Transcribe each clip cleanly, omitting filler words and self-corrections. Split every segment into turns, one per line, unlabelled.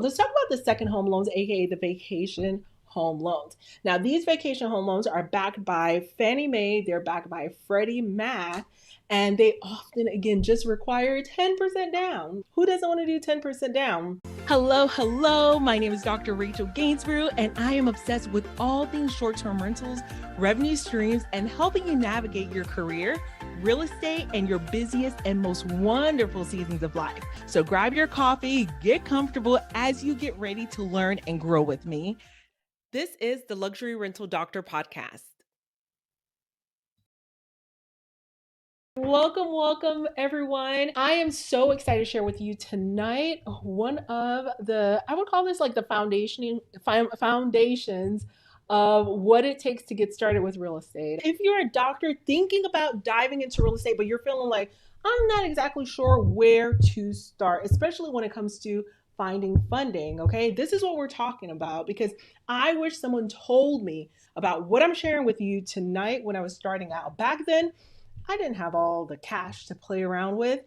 Let's talk about the second home loans, aka the vacation home loans. Now, these vacation home loans are backed by Fannie Mae, they're backed by Freddie Mac, and they often, again, just require 10% down. Who doesn't want to do 10% down? Hello, hello. My name is Dr. Rachel Gainsbrugh, and I am obsessed with all things short-term rentals, revenue streams, and helping you navigate your career, real estate, and your busiest and most wonderful seasons of life. So grab your coffee, get comfortable as you get ready to learn and grow with me. This is the Luxury Rental Doctor Podcast. Welcome, everyone. I am so excited to share with you tonight one of the, I would call this like the foundations of what it takes to get started with real estate. If you're a doctor thinking about diving into real estate, but you're feeling like, I'm not exactly sure where to start, especially when it comes to finding funding, okay? This is what we're talking about because I wish someone told me about what I'm sharing with you tonight when I was starting out. Back then, I didn't have all the cash to play around with,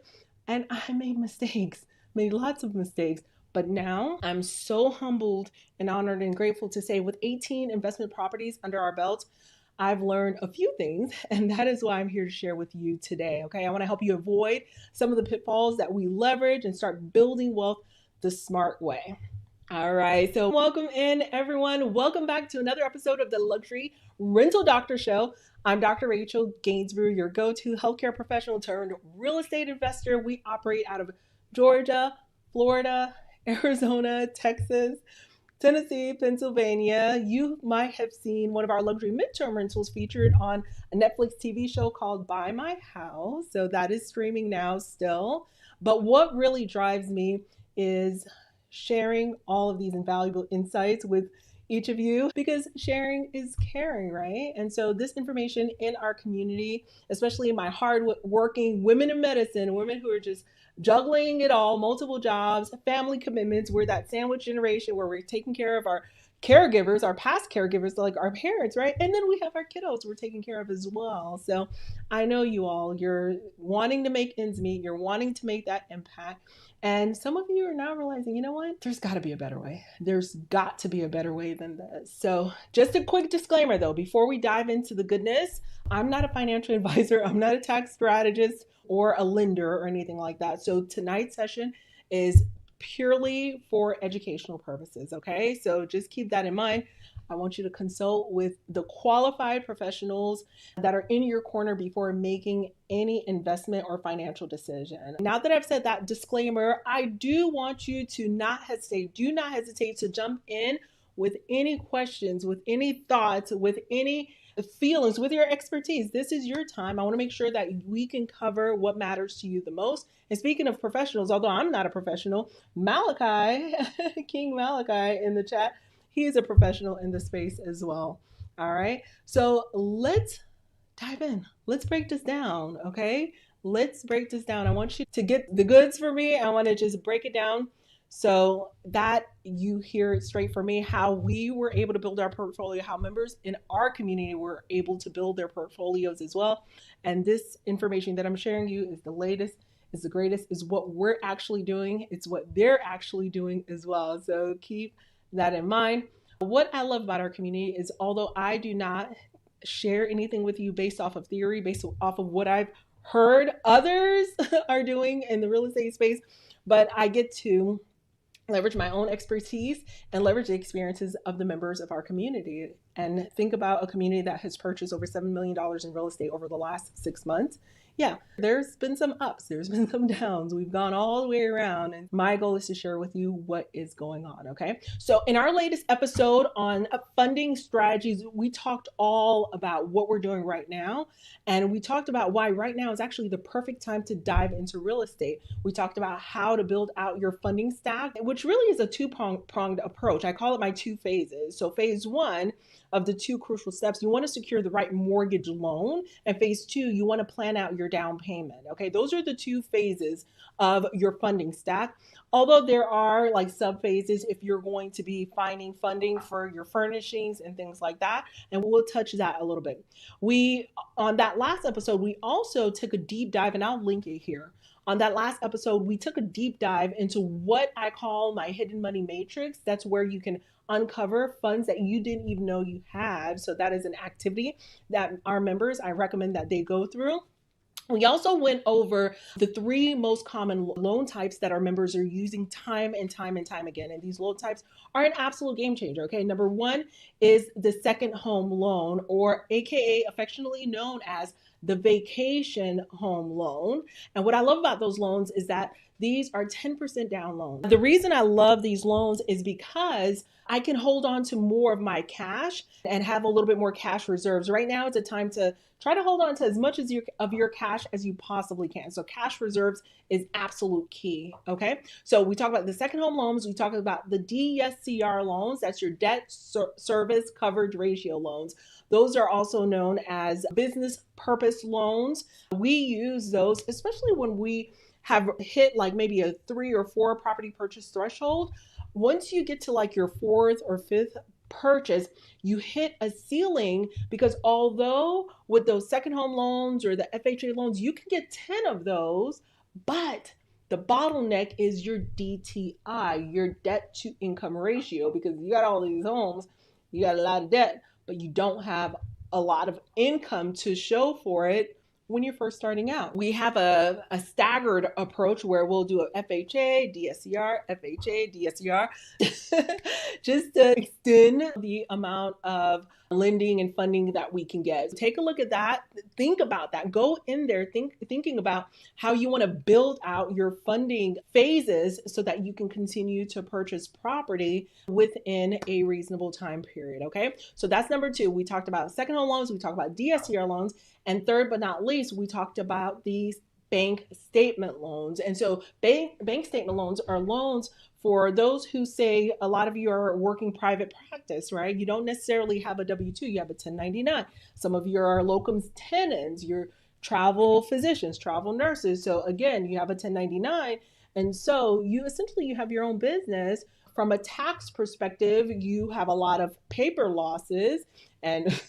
and I made mistakes, made lots of mistakes. But now I'm so humbled and honored and grateful to say, with 18 investment properties under our belt, I've learned a few things, and that is why I'm here to share with you today. Okay, I want to help you avoid some of the pitfalls that we leverage and start building wealth the smart way. All right, so welcome in, everyone. Welcome back to another episode of the Luxury Rental Doctor Show. I'm Dr. Rachel Gainsbrugh, your go-to healthcare professional turned real estate investor. We operate out of Georgia, Florida, Arizona, Texas, Tennessee, Pennsylvania. You might have seen one of our luxury midterm rentals featured on a Netflix TV show called Buy My House. So that is streaming now still. But what really drives me is sharing all of these invaluable insights with each of you, because sharing is caring, right? And so this information in our community, especially my hard working women in medicine, women who are just juggling it all, multiple jobs, family commitments, we're that sandwich generation where we're taking care of our caregivers, our past caregivers, like our parents, right? And then we have our kiddos we're taking care of as well. So I know you all, you're wanting to make ends meet, you're wanting to make that impact. And some of you are now realizing, you know what? There's got to be a better way. There's got to be a better way than this. So, just a quick disclaimer though, before we dive into the goodness, I'm not a financial advisor, I'm not a tax strategist or a lender or anything like that. So, tonight's session is purely for educational purposes, okay? So, just keep that in mind. I want you to consult with the qualified professionals that are in your corner before making any investment or financial decision. Now that I've said that disclaimer, I do want you to not hesitate. Do not hesitate to jump in with any questions, with any thoughts, with any feelings, with your expertise. This is your time. I want to make sure that we can cover what matters to you the most. And speaking of professionals, although I'm not a professional, Malachi, King Malachi in the chat, he is a professional in the space as well. All right. So let's dive in. Let's break this down. Okay. Let's break this down. I want you to get the goods for me. I want to just break it down so that you hear it straight from me, how we were able to build our portfolio, how members in our community were able to build their portfolios as well. And this information that I'm sharing you is the latest, is the greatest, is what we're actually doing. It's what they're actually doing as well. So keep that in mind. What I love about our community is, although I do not share anything with you based off of theory, based off of what I've heard others are doing in the real estate space, but I get to leverage my own expertise and leverage the experiences of the members of our community. And think about a community that has purchased over $7 million in real estate over the last 6 months. Yeah, there's been some ups, there's been some downs. We've gone all the way around. And my goal is to share with you what is going on, okay? So in our latest episode on funding strategies, we talked all about what we're doing right now. And we talked about why right now is actually the perfect time to dive into real estate. We talked about how to build out your funding stack, which really is a two-pronged approach. I call it my two phases. So phase one of the two crucial steps, you want to secure the right mortgage loan. And phase two, you want to plan out your down payment. Okay, those are the two phases of your funding stack. Although there are like sub phases if you're going to be finding funding for your furnishings and things like that. And we'll touch that a little bit. On that last episode, we also took a deep dive, and I'll link it here, On that last episode, we took a deep dive into what I call my hidden money matrix. That's where you can uncover funds that you didn't even know you had. So that is an activity that our members, I recommend that they go through. We also went over the three most common loan types that our members are using time and time and time again. And these loan types are an absolute game changer. Okay. Number one is the second home loan, or AKA affectionately known as the vacation home loan. And what I love about those loans is that these are 10% down loans. The reason I love these loans is because I can hold on to more of my cash and have a little bit more cash reserves. Right now, it's a time to try to hold on to as much as of your cash as you possibly can. So cash reserves is absolute key. Okay. So we talk about the second home loans. We talk about the DSCR loans. That's your debt service coverage ratio loans. Those are also known as business purpose loans. We use those, especially when we have hit like maybe a 3 or 4 property purchase threshold. Once you get to like your 4th or 5th purchase, you hit a ceiling, because although with those second home loans or the FHA loans, you can get 10 of those, but the bottleneck is your DTI, your debt to income ratio, because you got all these homes, you got a lot of debt, but you don't have a lot of income to show for it when you're first starting out. We have a staggered approach where we'll do a FHA, DSCR, FHA, DSCR, just to extend the amount of lending and funding that we can get. Take a look at that. Think about that. Go in there thinking about how you want to build out your funding phases so that you can continue to purchase property within a reasonable time period. Okay. So that's number 2. We talked about second home loans. We talked about DSCR loans. And third but not least, we talked about these bank statement loans. And so bank statement loans are loans for those who say, a lot of you are working private practice, right? You don't necessarily have a W-2, you have a 1099. Some of you are locums tenens, you're travel physicians, travel nurses. So again, you have a 1099. And so you have your own business. From a tax perspective, you have a lot of paper losses. And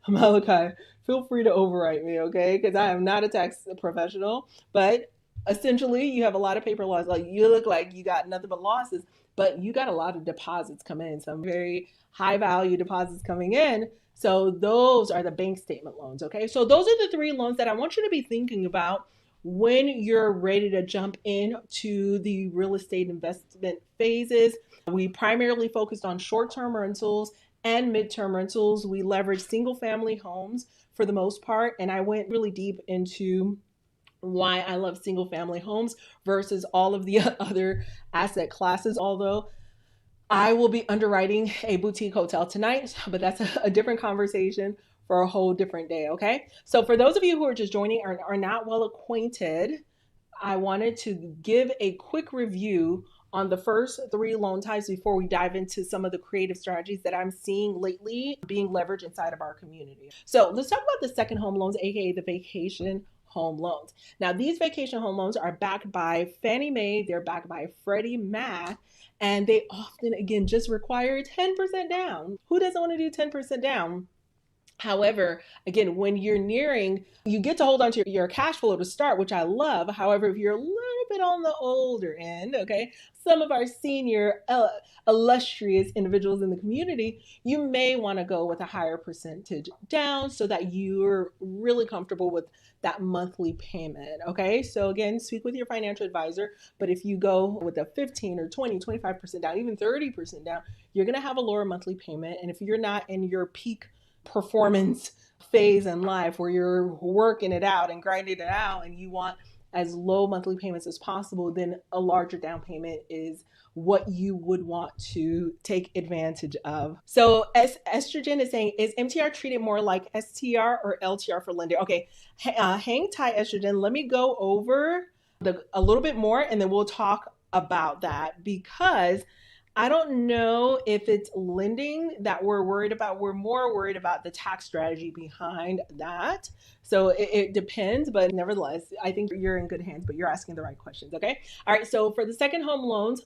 Malachi, feel free to overwrite me, okay? Because I am not a tax professional, but essentially you have a lot of paper losses. Like, you look like you got nothing but losses, but you got a lot of deposits coming in, some very high value deposits coming in. So those are the bank statement loans, okay? So those are the 3 loans that I want you to be thinking about when you're ready to jump into the real estate investment phases. We primarily focused on short-term rentals and midterm rentals. We leverage single family homes for the most part. And I went really deep into why I love single family homes versus all of the other asset classes. Although I will be underwriting a boutique hotel tonight, but that's a different conversation for a whole different day. Okay. So for those of you who are just joining or are not well acquainted, I wanted to give a quick review on the first 3 loan types before we dive into some of the creative strategies that I'm seeing lately being leveraged inside of our community. So let's talk about the second home loans, aka the vacation home loans. Now, these vacation home loans are backed by Fannie Mae, they're backed by Freddie Mac, and they often, again, just require 10% down. Who doesn't want to do 10% down? However, again, when you're nearing, you get to hold on to your cash flow to start, which I love. However, if you're a little bit on the older end, okay, some of our senior illustrious individuals in the community, you may want to go with a higher percentage down so that you're really comfortable with that monthly payment. Okay, so again, speak with your financial advisor. But if you go with a 15 or 20, 25% down, even 30% down, you're going to have a lower monthly payment. And if you're not in your peak performance phase in life where you're working it out and grinding it out and you want as low monthly payments as possible, then a larger down payment is what you would want to take advantage of. So as Estrogen is saying, is MTR treated more like STR or LTR for lender? Okay, hang tight, Estrogen. Let me go over a little bit more and then we'll talk about that, because I don't know if it's lending that we're worried about. We're more worried about the tax strategy behind that. So it depends, but nevertheless, I think you're in good hands, but you're asking the right questions, okay? All right, so for the second home loans,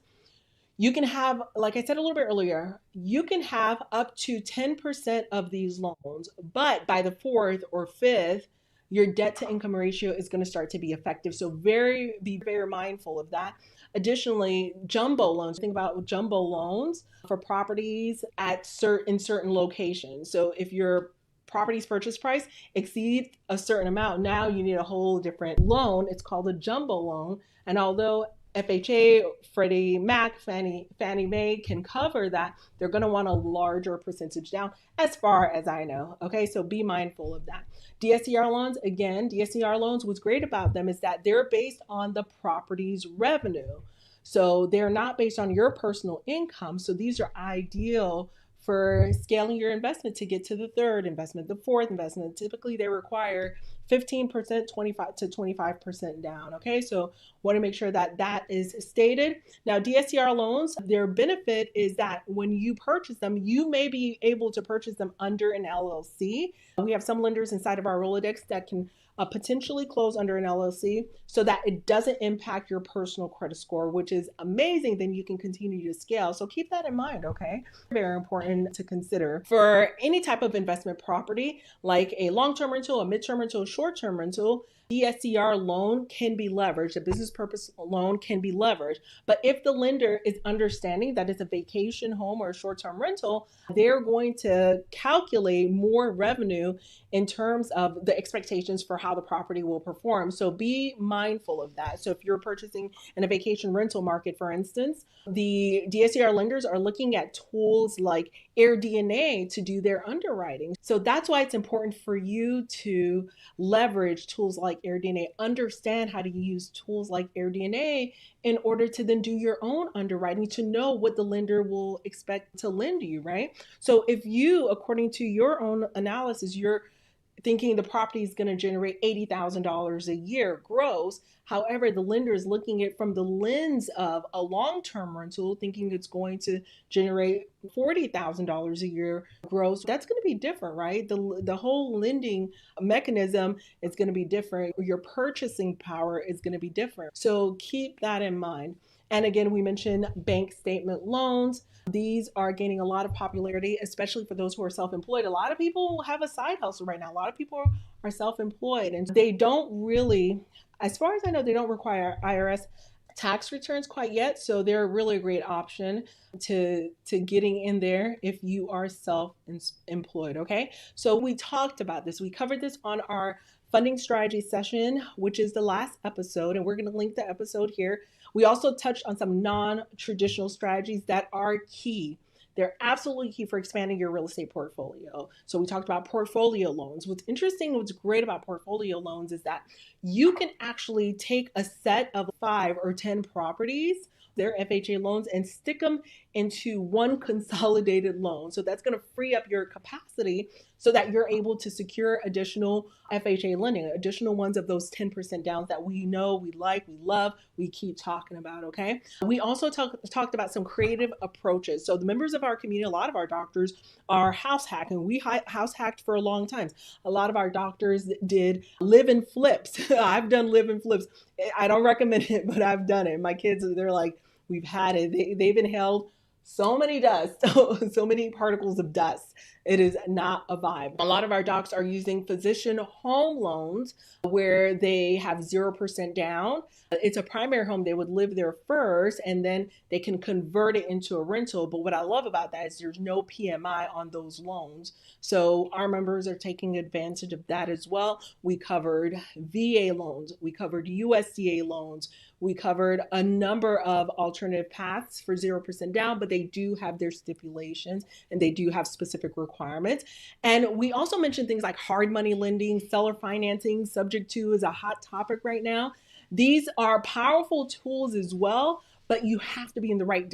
you can have, like I said a little bit earlier, you can have up to 10% of these loans, but by the 4th or 5th, your debt to income ratio is going to start to be effective. So be very mindful of that. Additionally, jumbo loans. Think about jumbo loans for properties at certain locations. So if your property's purchase price exceeds a certain amount, now you need a whole different loan. It's called a jumbo loan. And although FHA, Freddie Mac, Fannie Mae can cover that, they're going to want a larger percentage down, as far as I know. Okay, so be mindful of that. DSCR loans, again, DSCR loans, what's great about them is that they're based on the property's revenue. So they're not based on your personal income. So these are ideal for scaling your investment to get to the third investment, the fourth investment. Typically, they require 15%, 25 to 25% down. Okay, so want to make sure that that is stated. Now, DSCR loans, their benefit is that when you purchase them, you may be able to purchase them under an LLC. We have some lenders inside of our Rolodex that can potentially close under an LLC so that it doesn't impact your personal credit score, which is amazing. Then you can continue to scale. So keep that in mind, okay? Very important to consider. For any type of investment property, like a long-term rental, a mid-term rental, short-term rental, DSCR loan can be leveraged. A business purpose loan can be leveraged. But if the lender is understanding that it's a vacation home or a short-term rental, they're going to calculate more revenue in terms of the expectations for how the property will perform. So be mindful of that. So if you're purchasing in a vacation rental market, for instance, the DSCR lenders are looking at tools like AirDNA to do their underwriting. So that's why it's important for you to leverage tools like AirDNA, understand how to use tools like AirDNA in order to then do your own underwriting to know what the lender will expect to lend you, right? So if you, according to your own analysis, you're thinking the property is going to generate $80,000 a year gross. However, the lender is looking at it from the lens of a long-term rental, thinking it's going to generate $40,000 a year gross. That's going to be different, right? The whole lending mechanism is going to be different. Your purchasing power is going to be different. So keep that in mind. And again, we mentioned bank statement loans. These are gaining a lot of popularity, especially for those who are self-employed. A lot of people have a side hustle right now. A lot of people are self-employed and they don't really, as far as I know, they don't require IRS tax returns quite yet. So they're really a great option to getting in there if you are self-employed. Okay. So we talked about this. We covered this on our funding strategy session, which is the last episode, and we're going to link the episode here. We also touched on some non-traditional strategies that are key. They're absolutely key for expanding your real estate portfolio. So we talked about portfolio loans. What's interesting, what's great about portfolio loans is that you can actually take a set of 5 or 10 properties, their FHA loans, and stick them into one consolidated loan. So that's going to free up your capacity so that you're able to secure additional FHA lending, additional ones of those 10% downs that we know, we like, we love, we keep talking about, okay? We also talked about some creative approaches. So the members of our community, a lot of our doctors are house hacking. We house hacked for a long time. A lot of our doctors did live-in flips. I've done live-in flips. I don't recommend it, but I've done it. My kids, they're like, we've had it. They've inhaled so many dust, so many particles of dust. It is not a vibe. A lot of our docs are using physician home loans where they have 0% down. It's a primary home. They would live there first and then they can convert it into a rental. But what I love about that is there's no PMI on those loans. So our members are taking advantage of that as well. We covered VA loans. We covered USDA loans. We covered a number of alternative paths for 0% down, but they do have their stipulations and they do have specific requirements. And we also mentioned things like hard money lending, seller financing, subject to is a hot topic right now. These are powerful tools as well, but you have to be in the right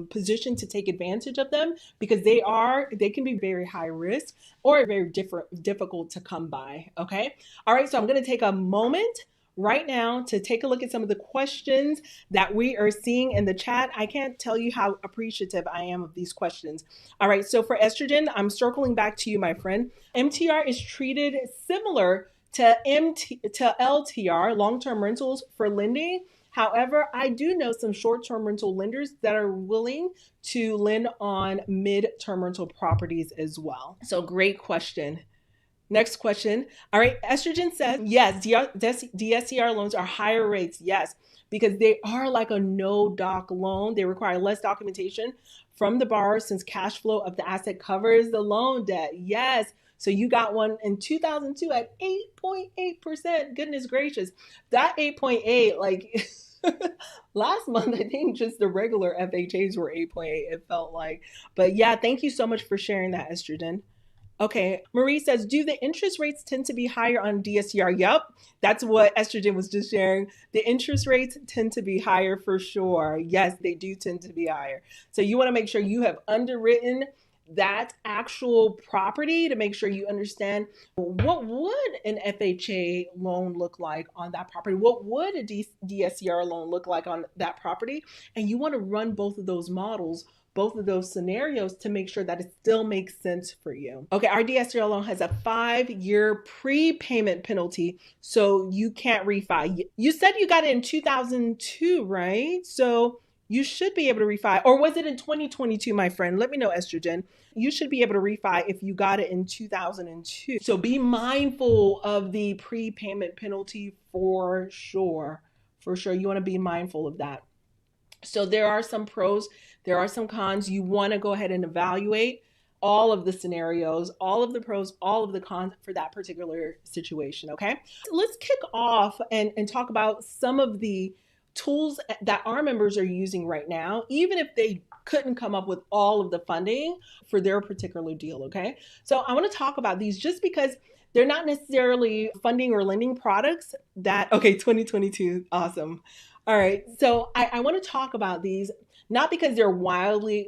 position to take advantage of them because they can be very high risk or very difficult to come by. Okay. All right. So I'm going to take a moment right now to take a look at some of the questions that we are seeing in the chat. I can't tell you how appreciative I am of these questions. All right, so for estrogen, I'm circling back to you, my friend. MTR is treated similar to LTR, long-term rentals for lending. However, I do know some short-term rental lenders that are willing to lend on mid-term rental properties as well. So great question. Next question. All right, Estrogen says, yes, DSCR loans are higher rates. Yes, because they are like a no doc loan. They require less documentation from the borrower since cash flow of the asset covers the loan debt. Yes. So you got one in 2002 at 8.8%. Goodness gracious. That 8.8, like last month, I think just the regular FHAs were 8.8, it felt like. But yeah, thank you so much for sharing that, Estrogen. Okay, Marie says, do the interest rates tend to be higher on DSCR? Yep, that's what Estrogen was just sharing. The interest rates tend to be higher for sure. Yes, they do tend to be higher. So you want to make sure you have underwritten that actual property to make sure you understand what would an FHA loan look like on that property? What would a DSCR loan look like on that property? And you want to run both of those models, both of those scenarios, to make sure that it still makes sense for you. Okay, our DSCR loan has a 5-year prepayment penalty, so you can't refi. You said you got it in 2002, right? So you should be able to refi. Or was it in 2022, my friend? Let me know, Estrogen. You should be able to refi if you got it in 2002. So be mindful of the prepayment penalty for sure. For sure. You want to be mindful of that. So there are some pros, there are some cons. You want to go ahead and evaluate all of the scenarios, all of the pros, all of the cons for that particular situation. Okay. Let's kick off and talk about some of the tools that our members are using right now, even if they couldn't come up with all of the funding for their particular deal. Okay. So I want to talk about these just because they're not necessarily funding or lending products that, okay, 2022, awesome. All right, so I want to talk about these not because they're widely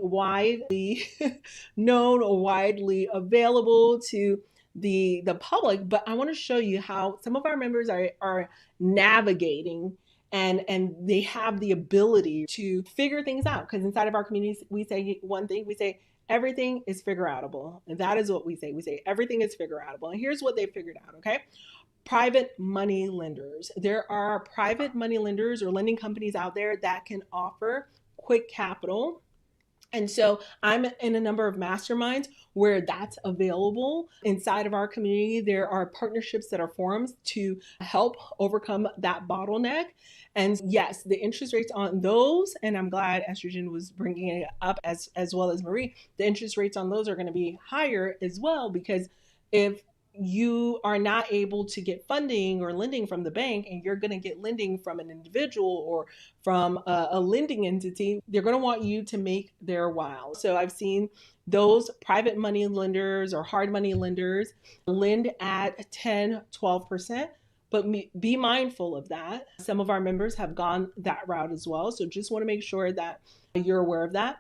known or widely available to the public, but I want to show you how some of our members are navigating and they have the ability to figure things out. Because inside of our communities, we say one thing, we say everything is figure outable. And that is what we say. We say everything is figure outable. And here's what they figured out, okay? Private money lenders. There are private money lenders or lending companies out there that can offer quick capital. And so I'm in a number of masterminds where that's available. Inside of our community, there are partnerships that are formed to help overcome that bottleneck. And yes, the interest rates on those, and I'm glad Estrogen was bringing it up as well as Marie, the interest rates on those are going to be higher as well, because if you are not able to get funding or lending from the bank and you're going to get lending from an individual or from a lending entity, they're going to want you to make their while. So I've seen those private money lenders or hard money lenders lend at 10, 12%. But be mindful of that. Some of our members have gone that route as well. So just want to make sure that you're aware of that.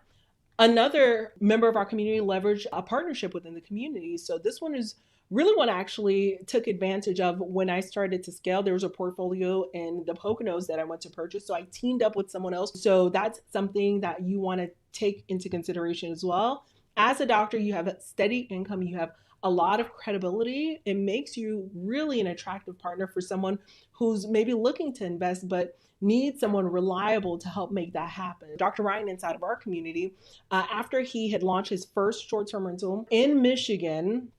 Another member of our community leveraged a partnership within the community. So this one is really what I actually took advantage of when I started to scale. There was a portfolio in the Poconos that I went to purchase. So I teamed up with someone else. So that's something that you want to take into consideration as well. As a doctor, you have a steady income, you have a lot of credibility. It makes you really an attractive partner for someone who's maybe looking to invest, but needs someone reliable to help make that happen. Dr. Ryan inside of our community, after he had launched his first short-term rental in Michigan,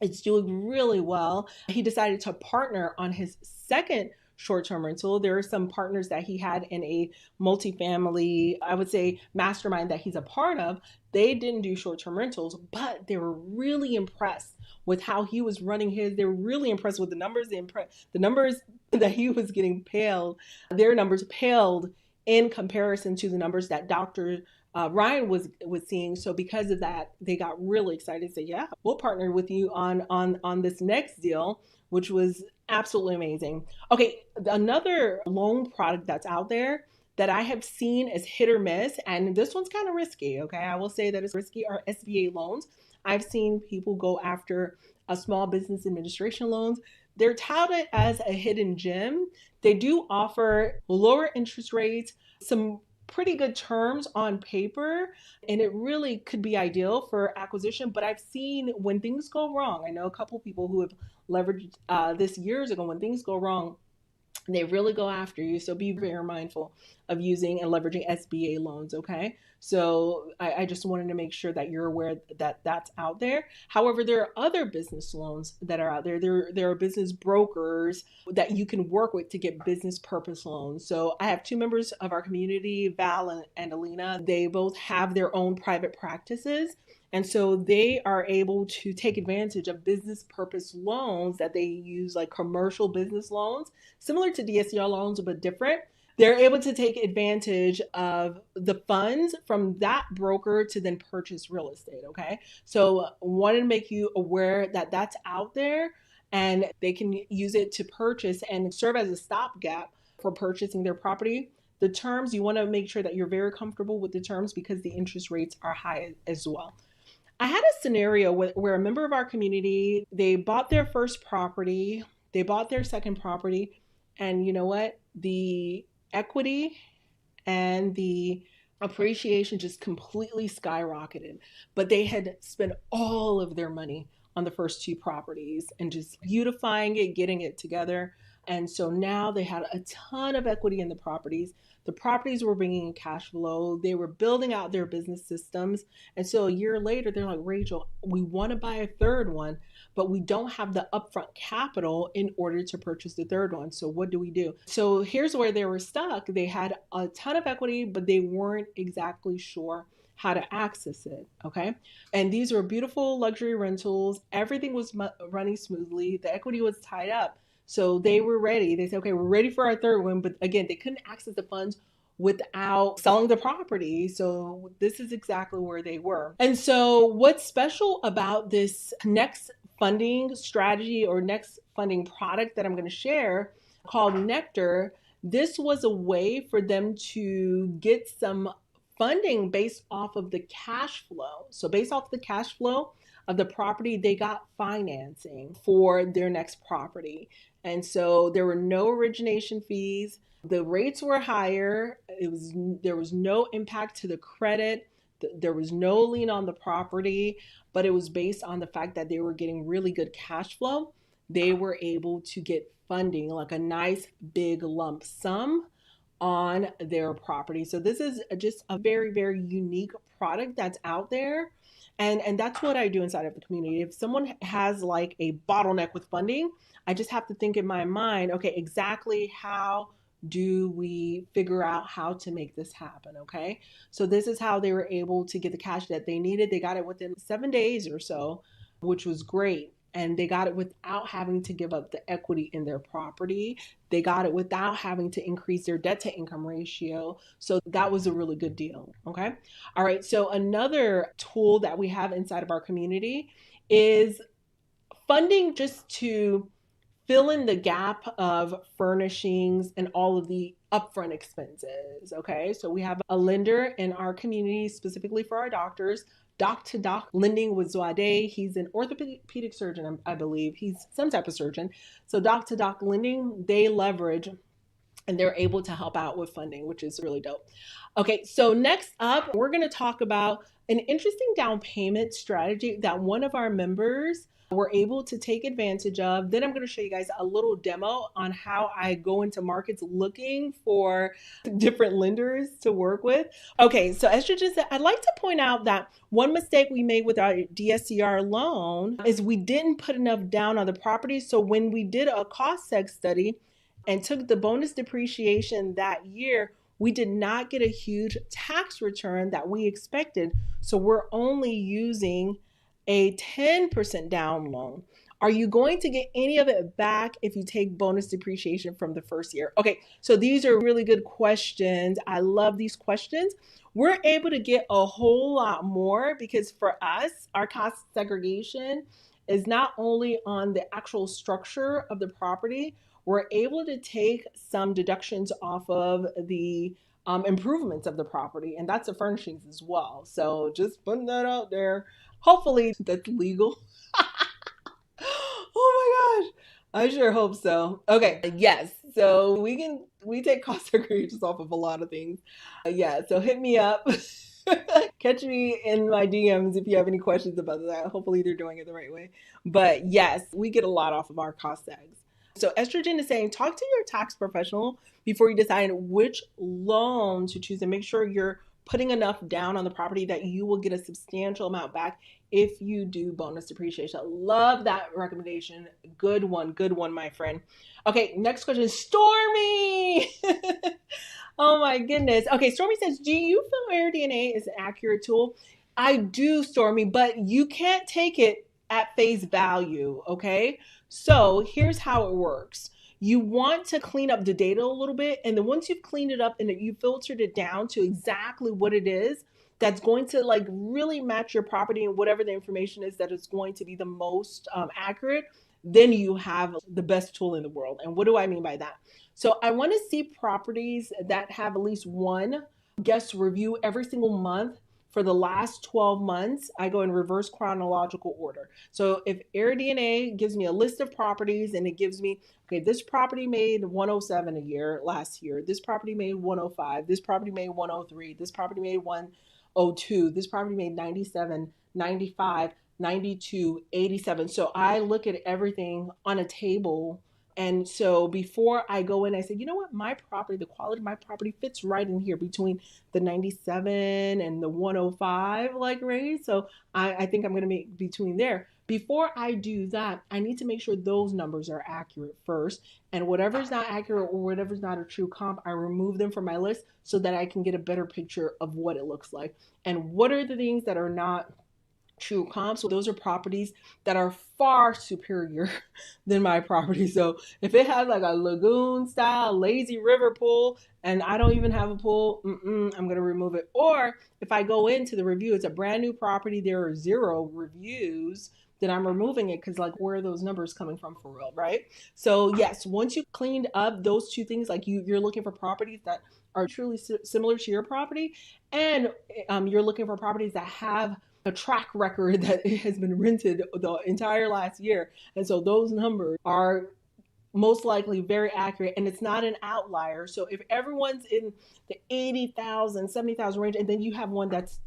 it's doing really well. He decided to partner on his second short-term rental. There are some partners that he had in a multifamily, I would say, mastermind that he's a part of. They didn't do short-term rentals, but they were really impressed with how he was running his. They were really impressed with the numbers. The numbers that he was getting paled, their numbers paled in comparison to the numbers that Dr. Ryan was seeing. So because of that, they got really excited and said, yeah, we'll partner with you on this next deal, which was absolutely amazing. Okay, another loan product that's out there that I have seen is hit or miss, and this one's kind of risky, okay? I will say that it's risky, are SBA loans. I've seen people go after a small business administration loans. They're touted as a hidden gem. They do offer lower interest rates, some pretty good terms on paper, and it really could be ideal for acquisition. But I've seen when things go wrong, I know a couple people who have leveraged this years ago, when things go wrong, They really go after you. So be very mindful of using and leveraging SBA loans, okay? So I just wanted to make sure that you're aware that that's out there. However, there are other business loans that are out there. There are business brokers that you can work with to get business purpose loans. So I have two members of our community, Val and Alina. They both have their own private practices. And so they are able to take advantage of business purpose loans that they use, like commercial business loans, similar to DSCR loans, but different. They're able to take advantage of the funds from that broker to then purchase real estate. Okay. So, wanted to make you aware that that's out there and they can use it to purchase and serve as a stopgap for purchasing their property. The terms, you want to make sure that you're very comfortable with the terms because the interest rates are high as well. I had a scenario where a member of our community, they bought their first property, they bought their second property, and you know what? The equity and the appreciation just completely skyrocketed. But they had spent all of their money on the first two properties and just beautifying it, getting it together. And so now they had a ton of equity in the properties. The properties were bringing in cash flow. They were building out their business systems. And so a year later, they're like, Rachel, we want to buy a third one, but we don't have the upfront capital in order to purchase the third one. So what do we do? So here's where they were stuck. They had a ton of equity, but they weren't exactly sure how to access it. Okay. And these were beautiful luxury rentals. Everything was running smoothly. The equity was tied up. So they were ready. They said, okay, we're ready for our third one. But again, they couldn't access the funds without selling the property. So this is exactly where they were. And so what's special about this next funding strategy or next funding product that I'm going to share called Nectar, this was a way for them to get some funding based off of the cash flow. So based off the cash flow of the property, they got financing for their next property. And so there were no origination fees. The rates were higher. There was no impact to the credit. There was no lien on the property, but it was based on the fact that they were getting really good cash flow. They were able to get funding, like a nice big lump sum on their property. So this is just a very, very unique product that's out there. And that's what I do inside of the community. If someone has like a bottleneck with funding, I just have to think in my mind, okay, exactly how do we figure out how to make this happen? Okay. So this is how they were able to get the cash that they needed. They got it within 7 days or so, which was great. And they got it without having to give up the equity in their property. They got it without having to increase their debt to income ratio. So that was a really good deal. Okay. All right. So another tool that we have inside of our community is funding just to fill in the gap of furnishings and all of the upfront expenses. Okay. So we have a lender in our community specifically for our doctors, doc to doc lending with Zwade. He's an orthopedic surgeon, I believe. He's some type of surgeon. So doc to doc lending, they leverage and they're able to help out with funding, which is really dope. Okay, so next up, we're going to talk about an interesting down payment strategy that one of our members were able to take advantage of. Then I'm going to show you guys a little demo on how I go into markets looking for different lenders to work with. Okay, so as you just said, I'd like to point out that one mistake we made with our DSCR loan is we didn't put enough down on the property. So when we did a cost seg study and took the bonus depreciation that year, we did not get a huge tax return that we expected. So we're only using a 10% down loan. Are you going to get any of it back if you take bonus depreciation from the first year? Okay, so these are really good questions. I love these questions. We're able to get a whole lot more because for us, our cost segregation is not only on the actual structure of the property, we're able to take some deductions off of the improvements of the property, and that's the furnishings as well. So just putting that out there. Hopefully that's legal. Oh my gosh. I sure hope so. Okay. Yes. So we take cost segregations off of a lot of things. Yeah. So hit me up. Catch me in my DMs if you have any questions about that. Hopefully they're doing it the right way. But yes, we get a lot off of our cost segs. So Estrogen is saying, talk to your tax professional before you decide which loan to choose and make sure you're putting enough down on the property that you will get a substantial amount back if you do bonus depreciation. Love that recommendation. Good one, my friend. Okay, next question, Stormy. Oh my goodness. Okay, Stormy says, do you feel AirDNA is an accurate tool? I do, Stormy, but you can't take it at face value, okay? So here's how it works. You want to clean up the data a little bit, and then once you've cleaned it up and you filtered it down to exactly what it is, that's going to like really match your property and whatever the information is that is going to be the most accurate, then you have the best tool in the world. And what do I mean by that? So I want to see properties that have at least one guest review every single month for the last 12 months. I go in reverse chronological order. So if AirDNA gives me a list of properties and it gives me, okay, this property made 107 a year last year. This property made 105. This property made 103. This property made 102. This property made 97, 95, 92, 87. So I look at everything on a table. And so before I go in, I say, you know what, my property, the quality of my property fits right in here between the 97 and the 105 like range. So I think I'm going to make between there. Before I do that, I need to make sure those numbers are accurate first. And whatever's not accurate or whatever's not a true comp, I remove them from my list so that I can get a better picture of what it looks like. And what are the things that are not true comps? So those are properties that are far superior than my property. So if it has like a lagoon style lazy river pool and I don't even have a pool, I'm going to remove it. Or if I go into the review, it's a brand new property, there are 0 reviews, then I'm removing it because like where are those numbers coming from for real, right? So yes, once you've cleaned up those two things, like you're looking for properties that are truly similar to your property, and you're looking for properties that have a track record that it has been rented the entire last year. And so those numbers are most likely very accurate and it's not an outlier. So if everyone's in the 80,000, 70,000 range, and then you have one that's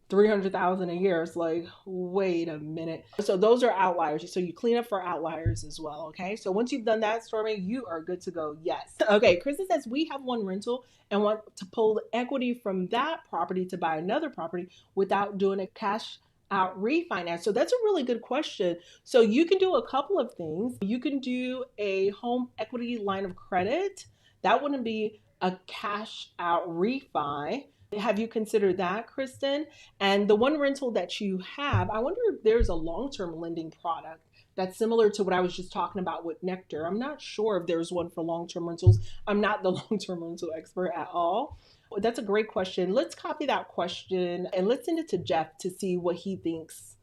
300,000 a year, it's like, wait a minute. So those are outliers. So you clean up for outliers as well. Okay. So once you've done that, Stormy, you are good to go. Yes. Okay. Kristen says we have one rental and want to pull the equity from that property to buy another property without doing a cash out refinance. So that's a really good question. So you can do a couple of things. You can do a home equity line of credit. That wouldn't be a cash out refi. Have you considered that, Kristen? And the one rental that you have, I wonder if there's a long-term lending product that's similar to what I was just talking about with Nectar. I'm not sure if there's one for long-term rentals. I'm not the long-term rental expert at all. That's a great question. Let's copy that question and let's send it to Jeff to see what he thinks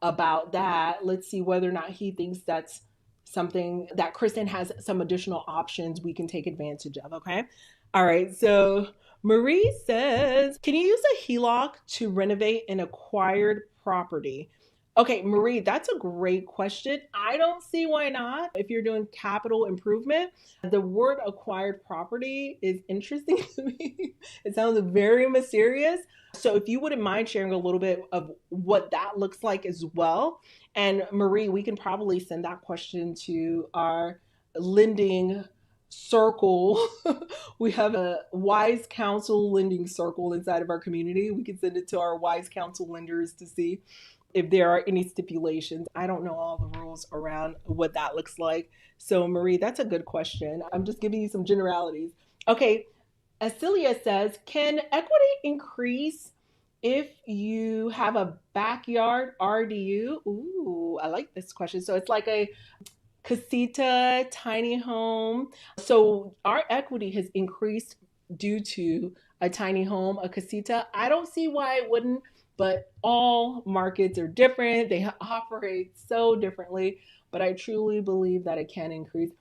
about that. Let's see whether or not he thinks that's something that Kristen has some additional options we can take advantage of, okay? All right, so Marie says, can you use a HELOC to renovate an acquired property? Okay, Marie, that's a great question. I don't see why not. If you're doing capital improvement, the word acquired property is interesting to me. It sounds very mysterious. So if you wouldn't mind sharing a little bit of what that looks like as well. And Marie, we can probably send that question to our lending circle. We have a wise counsel lending circle inside of our community. We can send it to our wise counsel lenders to see if there are any stipulations. I don't know all the rules around what that looks like. So Marie, that's a good question. I'm just giving you some generalities. Okay, Acelia says, can equity increase if you have a backyard RDU? Ooh, I like this question. So it's like a casita, tiny home. So our equity has increased due to a tiny home, a casita. I don't see why it wouldn't, but all markets are different. They operate so differently, but I truly believe that it can increase.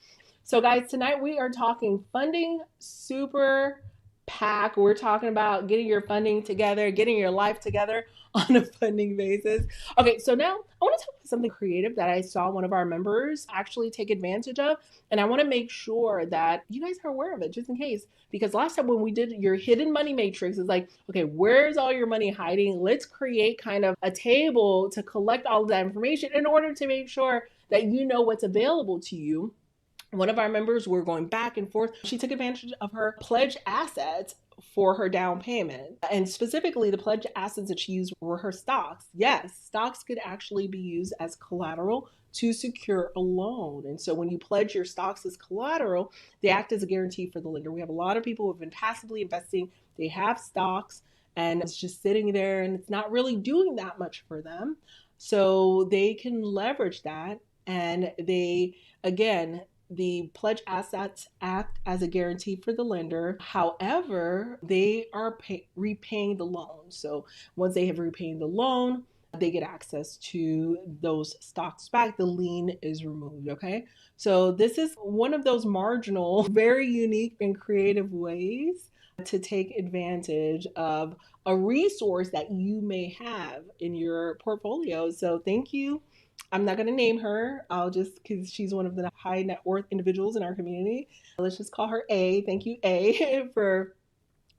So guys, tonight we are talking funding super PAC. We're talking about getting your funding together, getting your life together on a funding basis. Okay, so now I want to talk about something creative that I saw one of our members actually take advantage of. And I want to make sure that you guys are aware of it just in case. Because last time when we did your hidden money matrix, it's like, okay, where's all your money hiding? Let's create kind of a table to collect all of that information in order to make sure that you know what's available to you One of our members were going back and forth. She took advantage of her pledge assets for her down payment. And specifically, the pledge assets that she used were her stocks. Yes, stocks could actually be used as collateral to secure a loan. And so when you pledge your stocks as collateral, they act as a guarantee for the lender. We have a lot of people who have been passively investing. They have stocks and it's just sitting there and it's not really doing that much for them. So they can leverage that, and they, again, the pledge assets act as a guarantee for the lender. However, they are repaying the loan. So once they have repaid the loan, they get access to those stocks back. The lien is removed. Okay. So this is one of those marginal, very unique and creative ways to take advantage of a resource that you may have in your portfolio. So thank you. I'm not going to name her. I'll just, because she's one of the high net worth individuals in our community. Let's just call her A. Thank you, A, for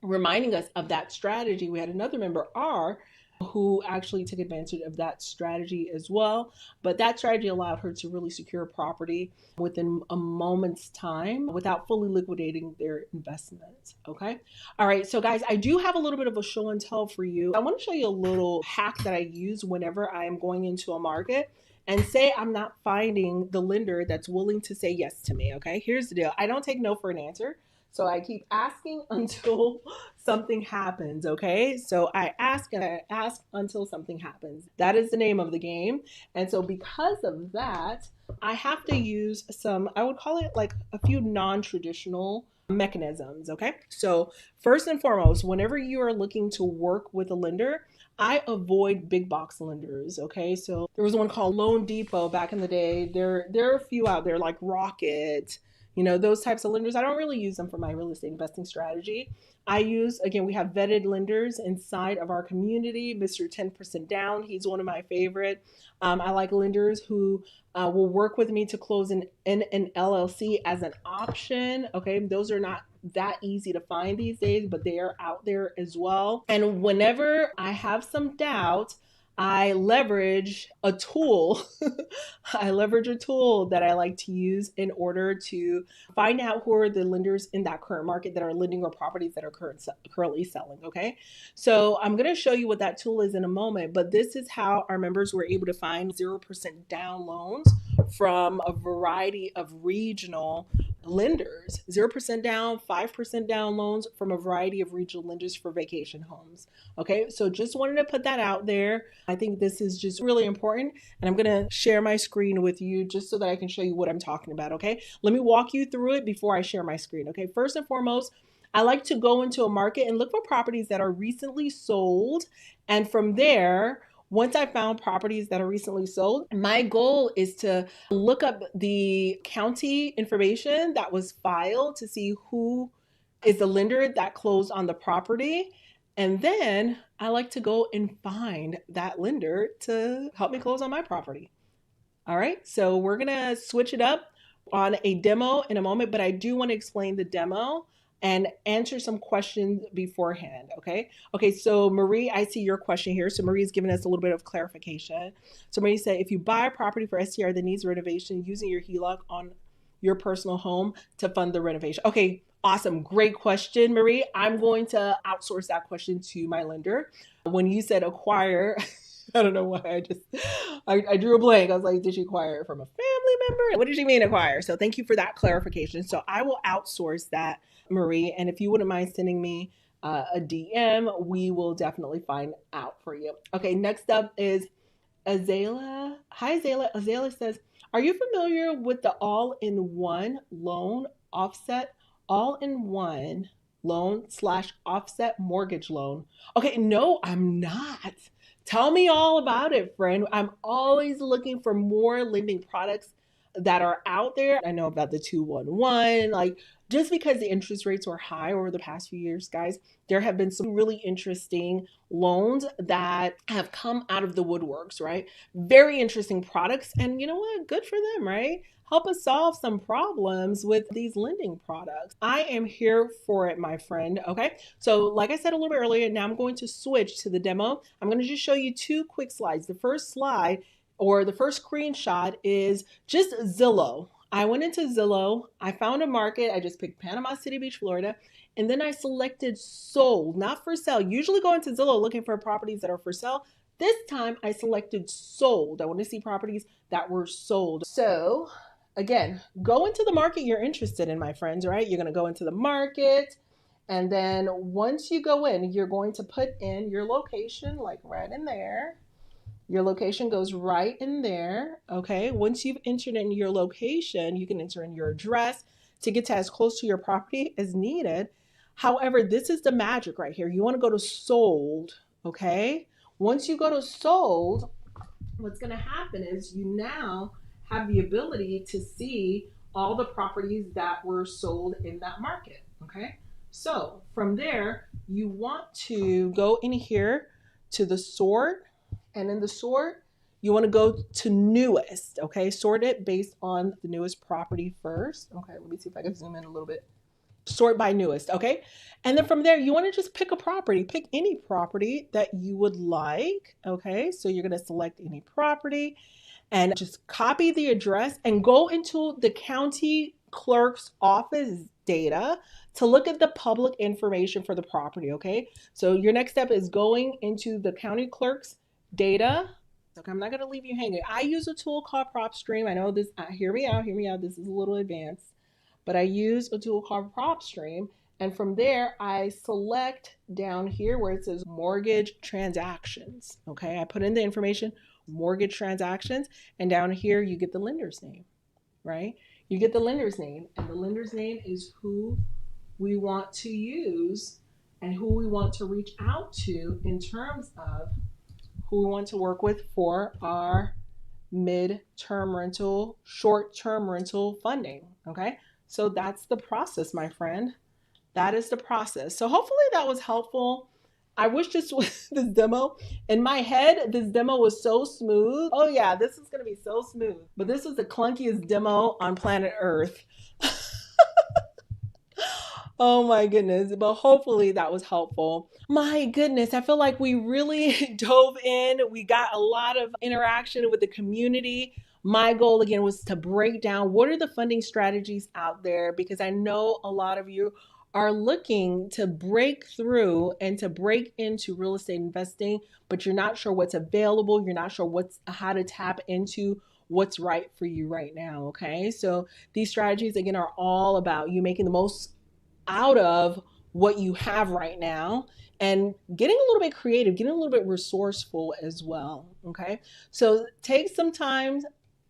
reminding us of that strategy. We had another member, R, who actually took advantage of that strategy as well. But that strategy allowed her to really secure property within a moment's time without fully liquidating their investment. Okay. All right. So guys, I do have a little bit of a show and tell for you. I want to show you a little hack that I use whenever I am going into a market and say I'm not finding the lender that's willing to say yes to me. Okay. Here's the deal. I don't take no for an answer. So I keep asking until something happens, okay? So I ask and I ask until something happens. That is the name of the game. And so because of that, I have to use some, I would call it like a few non-traditional mechanisms, okay? So first and foremost, whenever you are looking to work with a lender, I avoid big box lenders, okay? So there was one called Loan Depot back in the day. There are a few out there like Rocket, those types of lenders. I don't really use them for my real estate investing strategy. I use, again, we have vetted lenders inside of our community. Mr. 10% Down, he's one of my favorite. I like lenders who will work with me to close an LLC as an option. Okay, those are not that easy to find these days, but they are out there as well. And whenever I have some doubt, I leverage a tool. I leverage a tool that I like to use in order to find out who are the lenders in that current market that are lending or properties that are currently selling. Okay. So I'm going to show you what that tool is in a moment, but this is how our members were able to find 0% down loans from a variety of regional lenders. 0% down, 5% down loans from a variety of regional lenders for vacation homes. Okay, so just wanted to put that out there. I think this is just really important, and I'm going to share my screen with you just so that I can show you what I'm talking about. Okay, let me walk you through it before I share my screen. Okay, first and foremost, I like to go into a market and look for properties that are recently sold, and from there, once I found properties that are recently sold, my goal is to look up the county information that was filed to see who is the lender that closed on the property. And then I like to go and find that lender to help me close on my property. All right, so we're gonna switch it up on a demo in a moment, but I do want to explain the demo and answer some questions beforehand, okay? Okay, so Marie, I see your question here. So Marie's giving us a little bit of clarification. So Marie said, if you buy a property for STR that needs renovation using your HELOC on your personal home to fund the renovation. Okay, awesome, great question, Marie. I'm going to outsource that question to my lender. When you said acquire, I don't know why I drew a blank. I was like, did she acquire it from a family member? What did she mean acquire? So thank you for that clarification. So I will outsource that, Marie. And if you wouldn't mind sending me a DM, we will definitely find out for you. Okay, next up is Azalea. Hi, Azalea. Azalea says, are you familiar with the all-in-one loan offset, all-in-one loan / offset mortgage loan? Okay, no, I'm not. Tell me all about it, friend. I'm always looking for more lending products that are out there. I know about the 211, like just because the interest rates were high over the past few years, guys, there have been some really interesting loans that have come out of the woodworks, right? Very interesting products. And you know what? Good for them, right? Help us solve some problems with these lending products. I am here for it, my friend. Okay. So like I said a little bit earlier, now I'm going to switch to the demo. I'm going to just show you two quick slides. The first slide or the first screenshot is just Zillow. I went into Zillow. I found a market. I just picked Panama City Beach, Florida. And then I selected sold, not for sale. Usually go into Zillow looking for properties that are for sale. This time I selected sold. I want to see properties that were sold. So again, go into the market you're interested in, my friends, right? You're going to go into the market. And then once you go in, you're going to put in your location, like right in there. Your location goes right in there, okay? Once you've entered in your location, you can enter in your address to get to as close to your property as needed. However, this is the magic right here. You want to go to sold, okay? Once you go to sold, what's going to happen is you now have the ability to see all the properties that were sold in that market, okay? So from there, you want to go in here to the sort, and in the sort, you want to go to newest, okay? Sort it based on the newest property first. Okay, let me see if I can zoom in a little bit. Sort by newest, okay? And then from there, you want to just pick a property. Pick any property that you would like, okay? So you're going to select any property and just copy the address and go into the county clerk's office data to look at the public information for the property, okay? So your next step is going into the county clerk's data. Okay, I'm not going to leave you hanging. I use a tool called PropStream. I know this, hear me out. This is a little advanced, but I use a tool called PropStream. And from there, I select down here where it says mortgage transactions. Okay, I put in the information, mortgage transactions, and down here you get the lender's name, right? You get the lender's name, and the lender's name is who we want to use and who we want to reach out to in terms of who we want to work with for our mid-term rental, short-term rental funding, okay? So that's the process, my friend. That is the process. So hopefully that was helpful. I wish this was this demo. In my head, this demo was so smooth. Oh yeah, this is gonna be so smooth. But this was the clunkiest demo on planet Earth. Oh my goodness, but hopefully that was helpful. My goodness, I feel like we really dove in. We got a lot of interaction with the community. My goal again was to break down what are the funding strategies out there, because I know a lot of you are looking to break through and to break into real estate investing, but you're not sure what's available. You're not sure how to tap into what's right for you right now, okay? So these strategies again are all about you making the most out of what you have right now and getting a little bit creative, getting a little bit resourceful as well, okay? So take some time,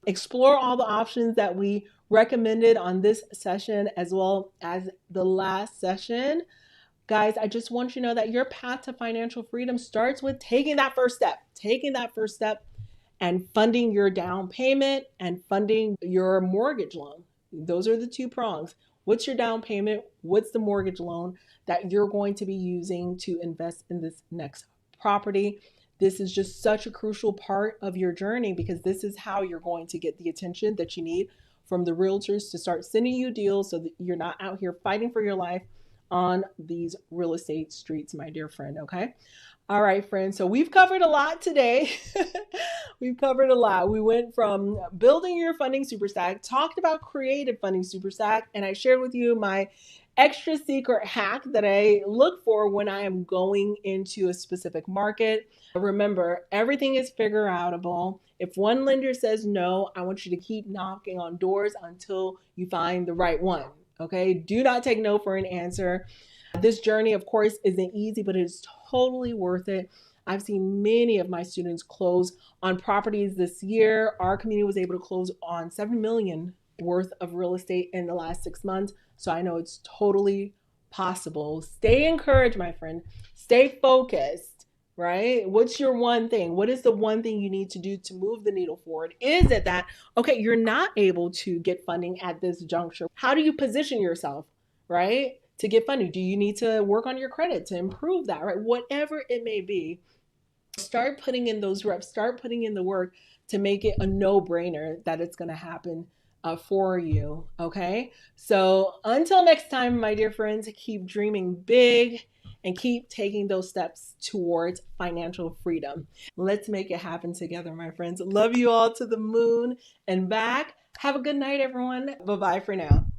explore all the options that we recommended on this session as well as the last session. Guys, I just want you to know that your path to financial freedom starts with taking that first step and funding your down payment and funding your mortgage loan. Those are the two prongs. What's your down payment? What's the mortgage loan that you're going to be using to invest in this next property? This is just such a crucial part of your journey, because this is how you're going to get the attention that you need from the realtors to start sending you deals so that you're not out here fighting for your life on these real estate streets, my dear friend, okay? All right, friends, so we've covered a lot today. We've covered a lot. We went from building your funding super stack, talked about creative funding super stack, and I shared with you my extra secret hack that I look for when I am going into a specific market. Remember, everything is figure outable. If one lender says no, I want you to keep knocking on doors until you find the right one, okay? Do not take no for an answer. This journey, of course, isn't easy, but it's totally worth it. I've seen many of my students close on properties this year. Our community was able to close on $7 million worth of real estate in the last 6 months. So I know it's totally possible. Stay encouraged, my friend. Stay focused, right? What's your one thing? What is the one thing you need to do to move the needle forward? Is it that, okay, you're not able to get funding at this juncture? How do you position yourself, right, to get funding? Do you need to work on your credit to improve that, right? Whatever it may be, start putting in those reps, start putting in the work to make it a no-brainer that it's going to happen for you, okay? So until next time, my dear friends, keep dreaming big and keep taking those steps towards financial freedom. Let's make it happen together, my friends. Love you all to the moon and back. Have a good night, everyone. Bye bye for now.